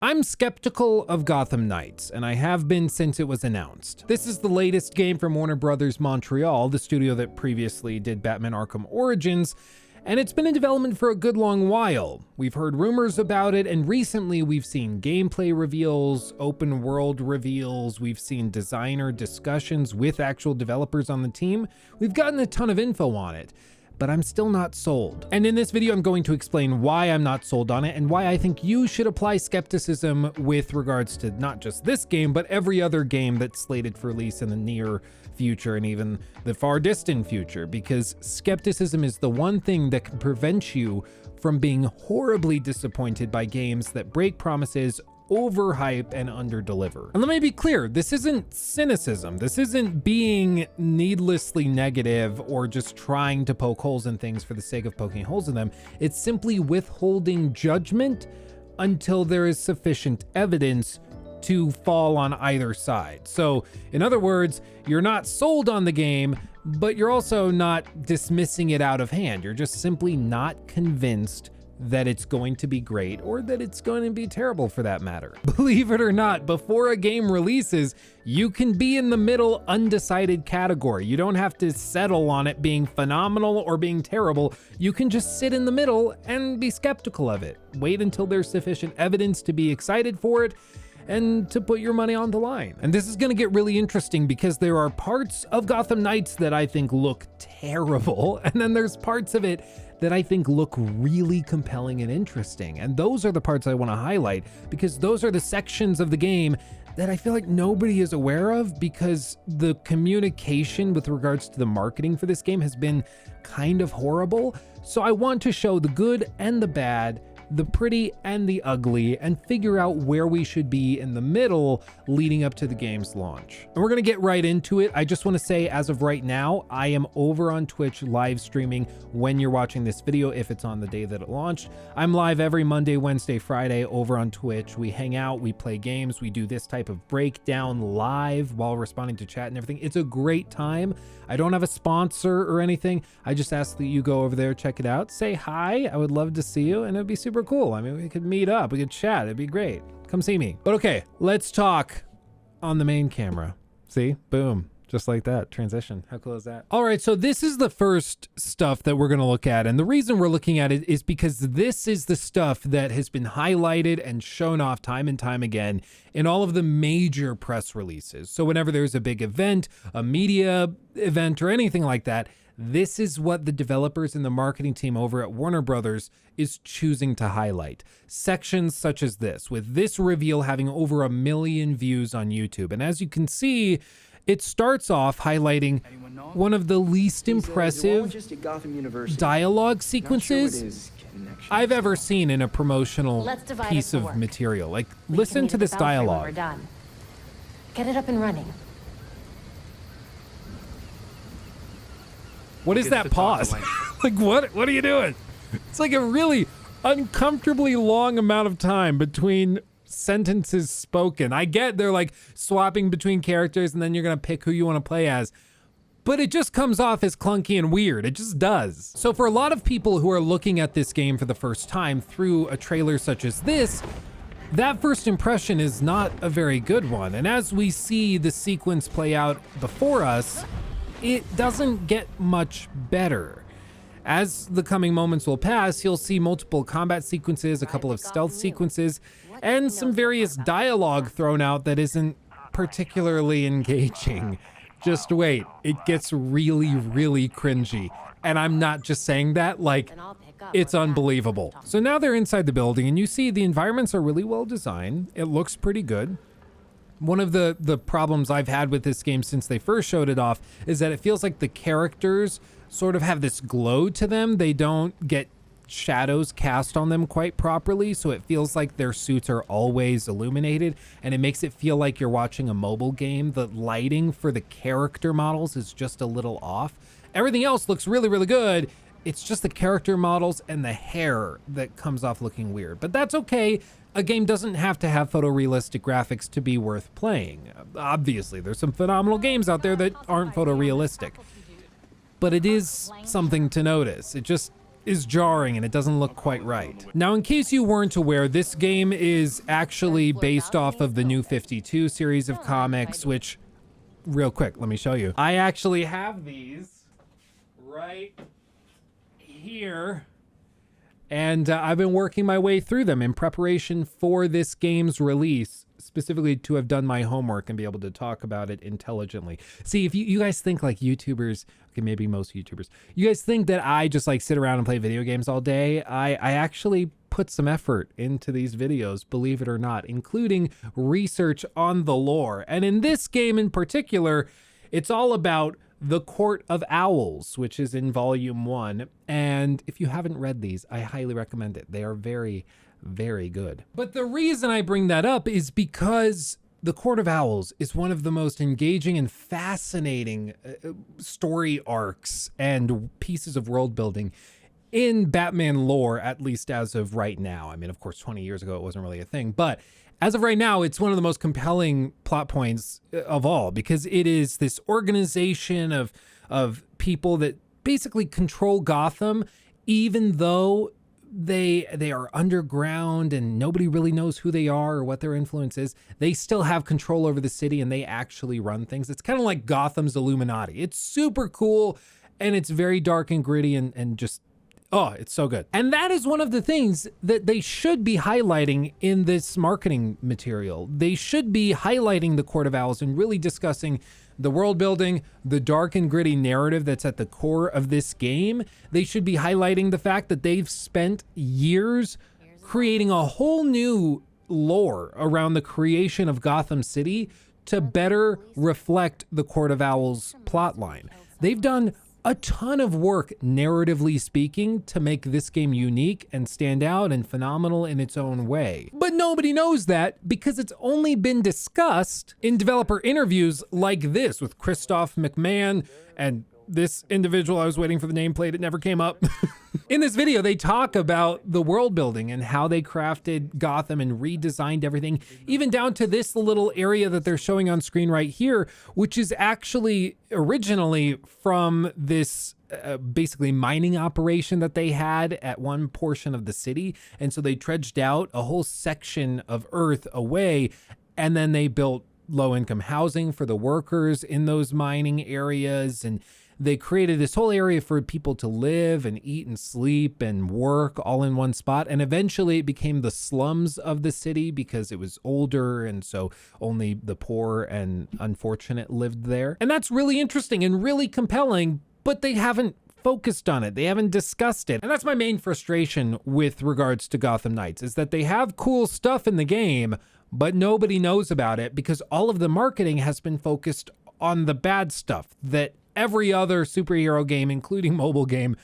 I'm skeptical of Gotham Knights, and I have been since it was announced. This is the latest game from Warner Bros. Montreal, the studio that previously did Batman Arkham Origins, and it's been in development for a good long while. We've heard rumors about it, and recently we've seen gameplay reveals, open world reveals, we've seen designer discussions with actual developers on the team. We've gotten a ton of info on it, but I'm still not sold. And in this video, I'm going to explain why I'm not sold on it and why I think you should apply skepticism with regards to not just this game, but every other game that's slated for release in the near future and even the far distant future, because skepticism is the one thing that can prevent you from being horribly disappointed by games that break promises, overhype, and underdeliver. And let me be clear, this isn't cynicism. This isn't being needlessly negative or just trying to poke holes in things for the sake of poking holes in them. It's simply withholding judgment until there is sufficient evidence to fall on either side. So in other words, you're not sold on the game, but you're also not dismissing it out of hand. You're just simply not convinced that it's going to be great or that it's going to be terrible for that matter. Believe it or not, before a game releases, you can be in the middle undecided category. You don't have to settle on it being phenomenal or being terrible. You can just sit in the middle and be skeptical of it. Wait until there's sufficient evidence to be excited for it and to put your money on the line. And this is gonna get really interesting because there are parts of Gotham Knights that I think look terrible, and then there's parts of it that I think look really compelling and interesting. And those are the parts I wanna highlight because those are the sections of the game that I feel like nobody is aware of because the communication with regards to the marketing for this game has been kind of horrible. So I want to show the good and the bad, the pretty and the ugly, and figure out where we should be in the middle leading up to the game's launch. And we're gonna get right into it. I just wanna say, as of right now, I am over on Twitch live streaming when you're watching this video, if it's on the day that it launched. I'm live every Monday, Wednesday, Friday over on Twitch. We hang out, we play games, we do this type of breakdown live while responding to chat and everything. It's a great time. I don't have a sponsor or anything. I just ask that you go over there, check it out, say hi. I would love to see you, and it'd be super cool. I mean, we could meet up, we could chat, it'd be great. Come see me. But okay, let's talk on the main camera. See, boom, just like that, transition. How cool is that? All right, so this is the first stuff that we're gonna look at. And the reason we're looking at it is because this is the stuff that has been highlighted and shown off time and time again in all of the major press releases. So whenever there's a big event, a media event, or anything like that, this is what the developers and the marketing team over at Warner Bros. Is choosing to highlight. Sections such as this, with this reveal having over 1 million views on YouTube. And as you can see, it starts off highlighting one of the least impressive dialogue sequences I've ever seen in a promotional piece of material. Like, listen to this dialogue. Get it up and running. What is that pause? Like, what are you doing? It's like a really uncomfortably long amount of time between sentences spoken. I get they're like swapping between characters and then you're gonna pick who you want to play as, but it just comes off as clunky and weird. It just does. So for a lot of people who are looking at this game for the first time through a trailer such as this, that first impression is not a very good one. And as we see the sequence play out before us, it doesn't get much better. As the coming moments will pass, you'll see multiple combat sequences, a couple of stealth sequences, and some various dialogue thrown out that isn't particularly engaging. Just wait, it gets really, really cringy. And I'm not just saying that, like, it's unbelievable. So now they're inside the building and you see the environments are really well designed. It looks pretty good. One of the problems I've had with this game since they first showed it off is that it feels like the characters sort of have this glow to them. They don't get shadows cast on them quite properly, so it feels like their suits are always illuminated, and it makes it feel like you're watching a mobile game. The lighting for the character models is just a little off. Everything else looks really, really good. It's just the character models and the hair that comes off looking weird, but that's okay. A game doesn't have to have photorealistic graphics to be worth playing. Obviously, there's some phenomenal games out there that aren't photorealistic, but it is something to notice. It is jarring and it doesn't look quite right. Now, in case you weren't aware, this game is actually based off of the New 52 series of comics, which, real quick, let me show you. I actually have these right here, and I've been working my way through them in preparation for this game's release, specifically to have done my homework and be able to talk about it intelligently. See, if you guys think like YouTubers, okay, maybe most YouTubers, you guys think that I just like sit around and play video games all day, I actually put some effort into these videos, believe it or not, including research on the lore. And in this game in particular, it's all about the Court of Owls, which is in Volume 1. And if you haven't read these, I highly recommend it. They are very, very good. But the reason I bring that up is because the Court of Owls is one of the most engaging and fascinating story arcs and pieces of world building in Batman lore, at least as of right now. I mean, of course, 20 years ago, it wasn't really a thing, but as of right now, it's one of the most compelling plot points of all, because it is this organization of people that basically control Gotham, even though they are underground and nobody really knows who they are or what their influence is. They still have control over the city and they actually run things. It's kind of like Gotham's Illuminati. It's super cool and it's very dark and gritty and just, oh, it's so good. And that is one of the things that they should be highlighting in this marketing material. They should be highlighting the Court of Owls and really discussing the world building, the dark and gritty narrative that's at the core of this game. They should be highlighting the fact that they've spent years creating a whole new lore around the creation of Gotham City to better reflect the Court of Owls plotline. They've done a ton of work, narratively speaking, to make this game unique and stand out and phenomenal in its own way. But nobody knows that because it's only been discussed in developer interviews like this with Christoph McMahon and this individual. I was waiting for the nameplate, it never came up. In this video, they talk about the world building and how they crafted Gotham and redesigned everything, even down to this little area that they're showing on screen right here, which is actually originally from this basically mining operation that they had at one portion of the city. And so they dredged out a whole section of earth away, and then they built low-income housing for the workers in those mining areas, and they created this whole area for people to live and eat and sleep and work all in one spot. And eventually it became the slums of the city because it was older, and so only the poor and unfortunate lived there. And that's really interesting and really compelling, but they haven't focused on it. They haven't discussed it. And that's my main frustration with regards to Gotham Knights, is that they have cool stuff in the game, but nobody knows about it because all of the marketing has been focused on the bad stuff that every other superhero game, including mobile game,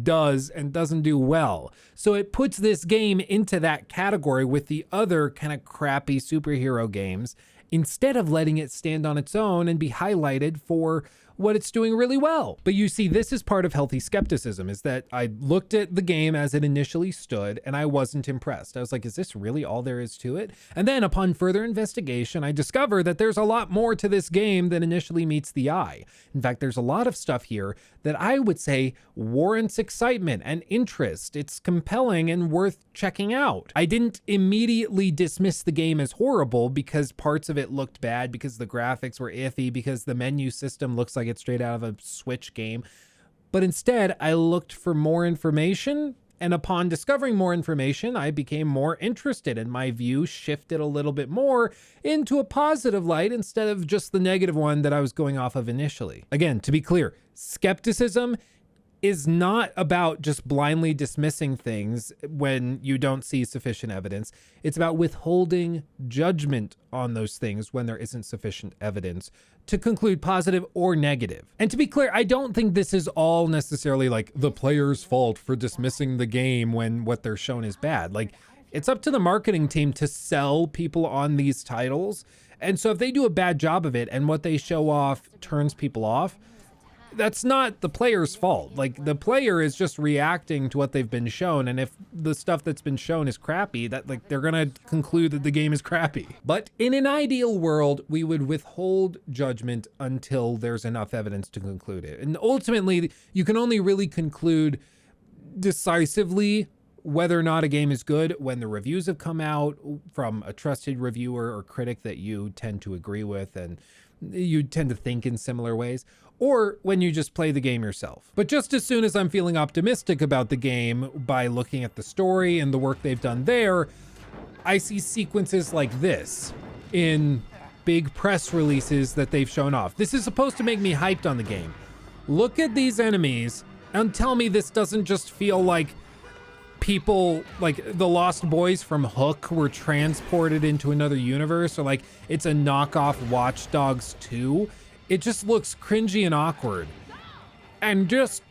does and doesn't do well. So it puts this game into that category with the other kind of crappy superhero games, instead of letting it stand on its own and be highlighted for what it's doing really well. But you see, this is part of healthy skepticism, is that I looked at the game as it initially stood and I wasn't impressed. I was like, is this really all there is to it? And then upon further investigation, I discovered that there's a lot more to this game than initially meets the eye. In fact, there's a lot of stuff here that I would say warrants excitement and interest. It's compelling and worth checking out. I didn't immediately dismiss the game as horrible because parts of it looked bad, because the graphics were iffy, because the menu system looks like it's straight out of a Switch game. But instead, I looked for more information, and upon discovering more information, I became more interested, and my view shifted a little bit more into a positive light instead of just the negative one that I was going off of initially. Again, to be clear, skepticism is not about just blindly dismissing things when you don't see sufficient evidence. It's about withholding judgment on those things when there isn't sufficient evidence to conclude positive or negative. And to be clear, I don't think this is all necessarily like the player's fault for dismissing the game when what they're shown is bad. Like, it's up to the marketing team to sell people on these titles. And so if they do a bad job of it and what they show off turns people off, that's not the player's fault. Like, the player is just reacting to what they've been shown, and if the stuff that's been shown is crappy, that like they're gonna conclude that the game is crappy. But in an ideal world, we would withhold judgment until there's enough evidence to conclude it. And ultimately, you can only really conclude decisively whether or not a game is good when the reviews have come out from a trusted reviewer or critic that you tend to agree with and you tend to think in similar ways, or when you just play the game yourself. But just as soon as I'm feeling optimistic about the game by looking at the story and the work they've done there, I see sequences like this in big press releases that they've shown off. This is supposed to make me hyped on the game. Look at these enemies and tell me this doesn't just feel like people, like the Lost Boys from Hook were transported into another universe, or like it's a knockoff Watch Dogs 2. It just looks cringy and awkward. And just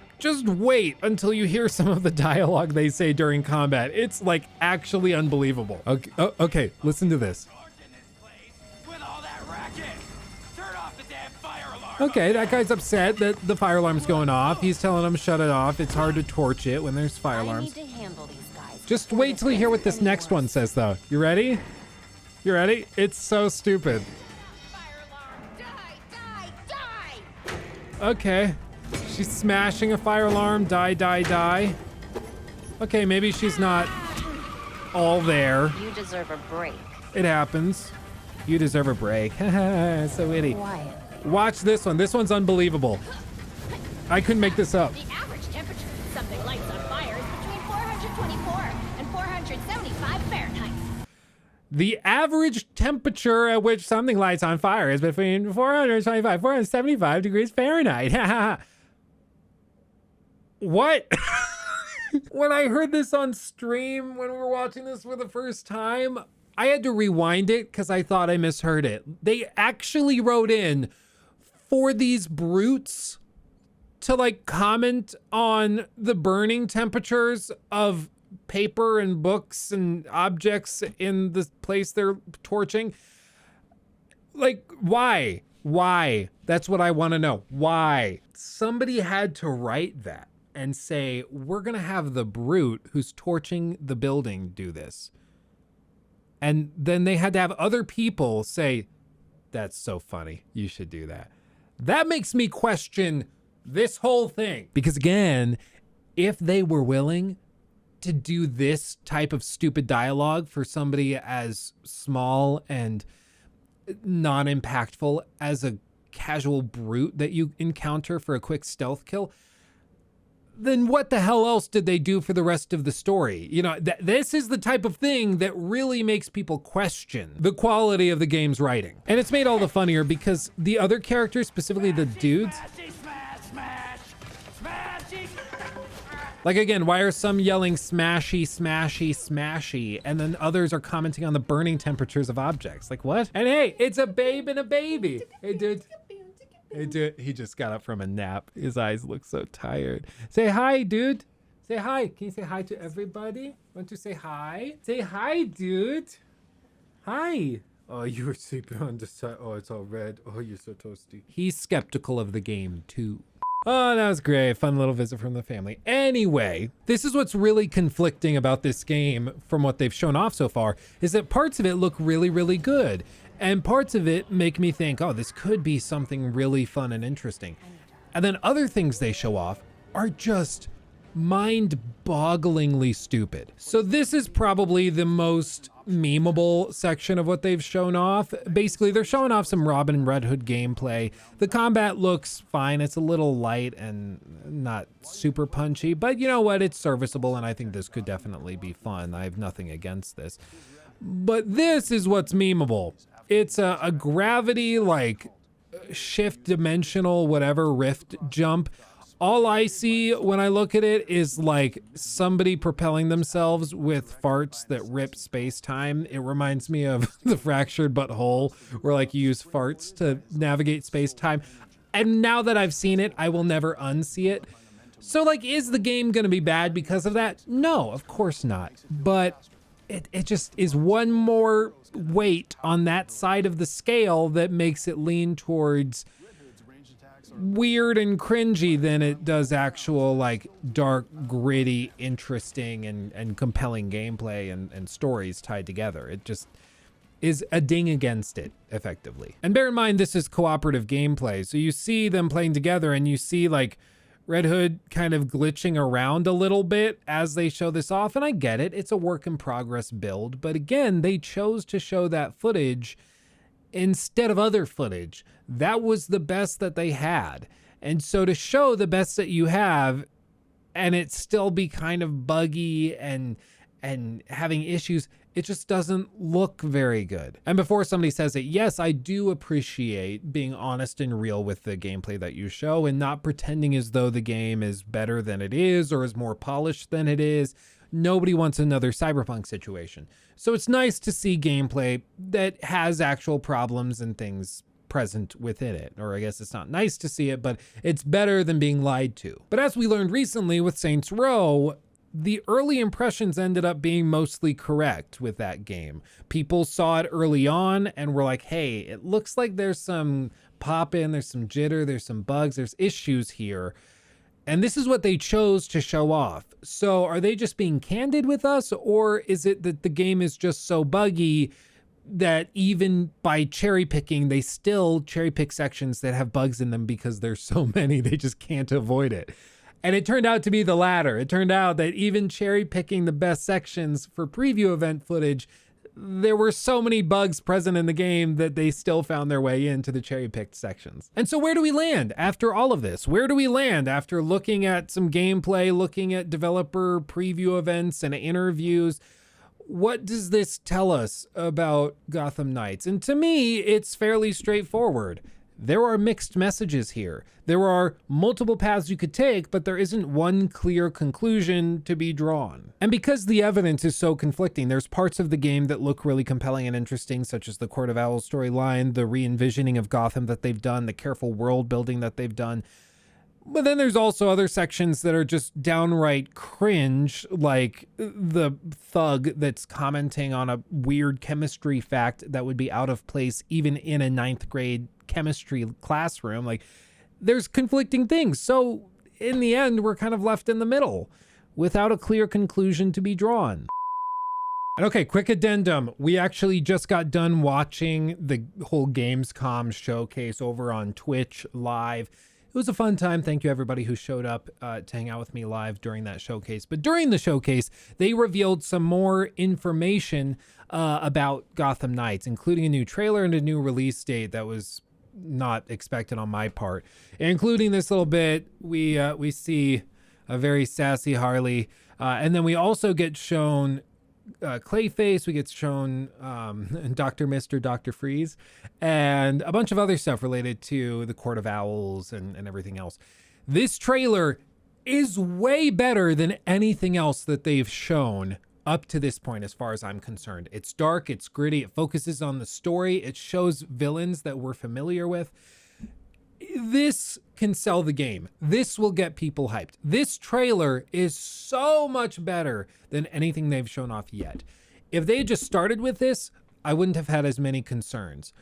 wait until you hear some of the dialogue they say during combat. It's like actually unbelievable. Okay, okay, listen to this. Okay, that guy's upset that the fire alarm's going off. He's telling him shut it off. It's hard to torch it when there's fire alarms. Just wait till you hear what this next one says, though. You ready? You ready? It's so stupid. Fire alarm! Die! Okay. She's smashing a fire alarm. Die, die, die. Okay, maybe she's not all there. You deserve a break. It happens. You deserve a break. Haha, so witty. Quiet. Watch this one. This one's unbelievable. I couldn't make this up. The average temperature of something lights on fire is between 424 and 475 Fahrenheit. The average temperature at which something lights on fire is between 425 475 degrees Fahrenheit. What? When I heard this on stream, when we were watching this for the first time, I had to rewind it because I thought I misheard it. They actually wrote in for these brutes to like comment on the burning temperatures of paper and books and objects in the place they're torching. Like, why? Why? That's what I want to know. Why? Somebody had to write that and say, we're going to have the brute who's torching the building do this. And then they had to have other people say, that's so funny. You should do that. That makes me question this whole thing. Because again, if they were willing to do this type of stupid dialogue for somebody as small and non-impactful as a casual brute that you encounter for a quick stealth kill, then what the hell else did they do for the rest of the story? You know, this is the type of thing that really makes people question the quality of the game's writing. And it's made all the funnier because the other characters, specifically the dudes, like again, why are some yelling smashy, smashy, smashy, and then others are commenting on the burning temperatures of objects? Like what? And hey, it's a babe and a baby. Hey dude. Hey, dude, he just got up from a nap. His eyes look so tired. Say hi, dude. Say hi. Can you say hi to everybody? Want to say hi? Say hi, dude. Hi. Oh, you were sleeping on the side. Oh, it's all red. Oh, you're so toasty. He's skeptical of the game, too. Oh, that was great. Fun little visit from the family. Anyway, this is what's really conflicting about this game from what they've shown off so far, is that parts of it look really, really good. And parts of it make me think, oh, this could be something really fun and interesting. And then other things they show off are just mind-bogglingly stupid. So this is probably the most memeable section of what they've shown off. Basically, they're showing off some Robin and Red Hood gameplay. The combat looks fine. It's a little light and not super punchy, but you know what? It's serviceable, and I think this could definitely be fun. I have nothing against this. But this is what's memeable. It's a gravity, like, shift dimensional, whatever, rift jump. All I see when I look at it is like somebody propelling themselves with farts that rip space-time. It reminds me of the Fractured But Whole, where like you use farts to navigate space-time. And now that I've seen it, I will never unsee it. So like, is the game gonna be bad because of that? No, of course not. But it just is one more weight on that side of the scale that makes it lean towards weird and cringy than it does actual like dark, gritty, interesting and compelling gameplay and stories tied together. It just is a ding against it effectively. And bear in mind, this is cooperative gameplay. So you see them playing together and you see like Red Hood kind of glitching around a little bit as they show this off. And I get it. It's a work in progress build. But again, they chose to show that footage instead of other footage. That was the best that they had. And so to show the best that you have and it still be kind of buggy and having issues, it just doesn't look very good. And before somebody says it, yes, I do appreciate being honest and real with the gameplay that you show and not pretending as though the game is better than it is or is more polished than it is. Nobody wants another Cyberpunk situation. So it's nice to see gameplay that has actual problems and things present within it. Or I guess it's not nice to see it, but it's better than being lied to. But as we learned recently with Saints Row, the early impressions ended up being mostly correct with that game. People saw it early on and were like, hey, it looks like there's some pop in, there's some jitter, there's some bugs, there's issues here. And this is what they chose to show off. So are they just being candid with us, or is it that the game is just so buggy that even by cherry picking, they still cherry pick sections that have bugs in them because there's so many, they just can't avoid it? And it turned out to be the latter. It turned out that even cherry picking the best sections for preview event footage, there were so many bugs present in the game that they still found their way into the cherry picked sections. And so where do we land after all of this? Where do we land after looking at some gameplay, looking at developer preview events and interviews? What does this tell us about Gotham Knights? And to me, it's fairly straightforward. There are mixed messages here. There are multiple paths you could take, but there isn't one clear conclusion to be drawn. And because the evidence is so conflicting, there's parts of the game that look really compelling and interesting, such as the Court of Owls storyline, the re-envisioning of Gotham that they've done, the careful world building that they've done. But then there's also other sections that are just downright cringe, like the thug that's commenting on a weird chemistry fact that would be out of place even in a 9th grade chemistry classroom. Like, there's conflicting things. So in the end, we're kind of left in the middle without a clear conclusion to be drawn. And okay, quick addendum. We actually just got done watching the whole Gamescom showcase over on Twitch live. It was a fun time. Thank you everybody who showed up to hang out with me live during that showcase. But during the showcase, they revealed some more information about Gotham Knights, including a new trailer and a new release date that was not expected on my part. Including this little bit, we see a very sassy Harley. And then we also get shown Clayface, we get shown Dr. Mr. Dr. Freeze, and a bunch of other stuff related to the Court of Owls and everything else. This trailer is way better than anything else that they've shown up to this point, as far as I'm concerned. It's dark, it's gritty, it focuses on the story, it shows villains that we're familiar with. This can sell the game. This will get people hyped. This trailer is so much better than anything they've shown off yet. If they had just started with this, I wouldn't have had as many concerns.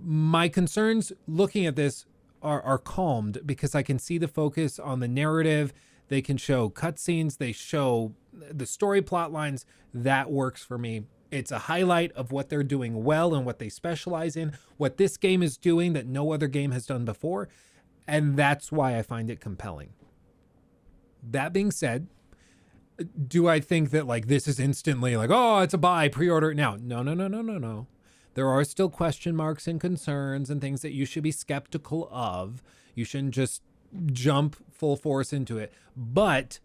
My concerns looking at this are calmed because I can see the focus on the narrative. They can show cutscenes. They show the story plot lines. That works for me. It's a highlight of what they're doing well and what they specialize in, what this game is doing that no other game has done before. And that's why I find it compelling. That being said, do I think that like this is instantly like, oh, it's a buy, pre-order it now? No. There are still question marks and concerns and things that you should be skeptical of. You shouldn't just jump full force into it. But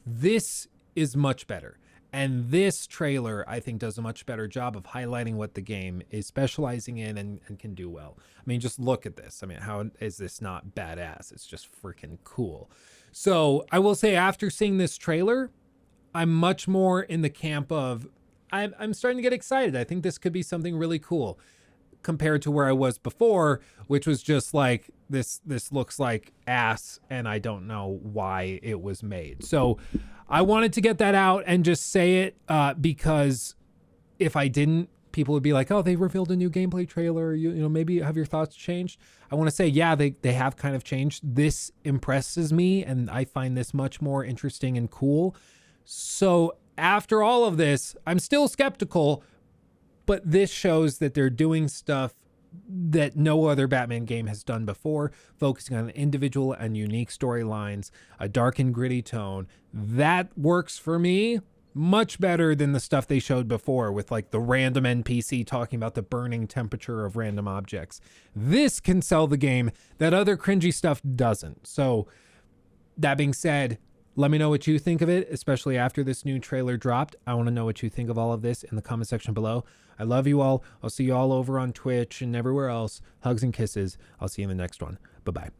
this is much better. And this trailer, I think, does a much better job of highlighting what the game is specializing in and can do well. I mean, just look at this. I mean, how is this not badass? It's just freaking cool. So I will say after seeing this trailer, I'm much more in the camp of, I'm starting to get excited. I think this could be something really cool compared to where I was before, which was just like, this looks like ass and I don't know why it was made. So I wanted to get that out and just say it because if I didn't, people would be like, oh, they revealed a new gameplay trailer. You know, maybe have your thoughts changed? I want to say, yeah, they have kind of changed. This impresses me and I find this much more interesting and cool. So after all of this, I'm still skeptical, but this shows that they're doing stuff that no other Batman game has done before, focusing on individual and unique storylines, a dark and gritty tone. That works for me much better than the stuff they showed before with like the random NPC talking about the burning temperature of random objects. This can sell the game that other cringy stuff doesn't. So that being said, let me know what you think of it, especially after this new trailer dropped. I want to know what you think of all of this in the comment section below. I love you all. I'll see you all over on Twitch and everywhere else. Hugs and kisses. I'll see you in the next one. Bye-bye.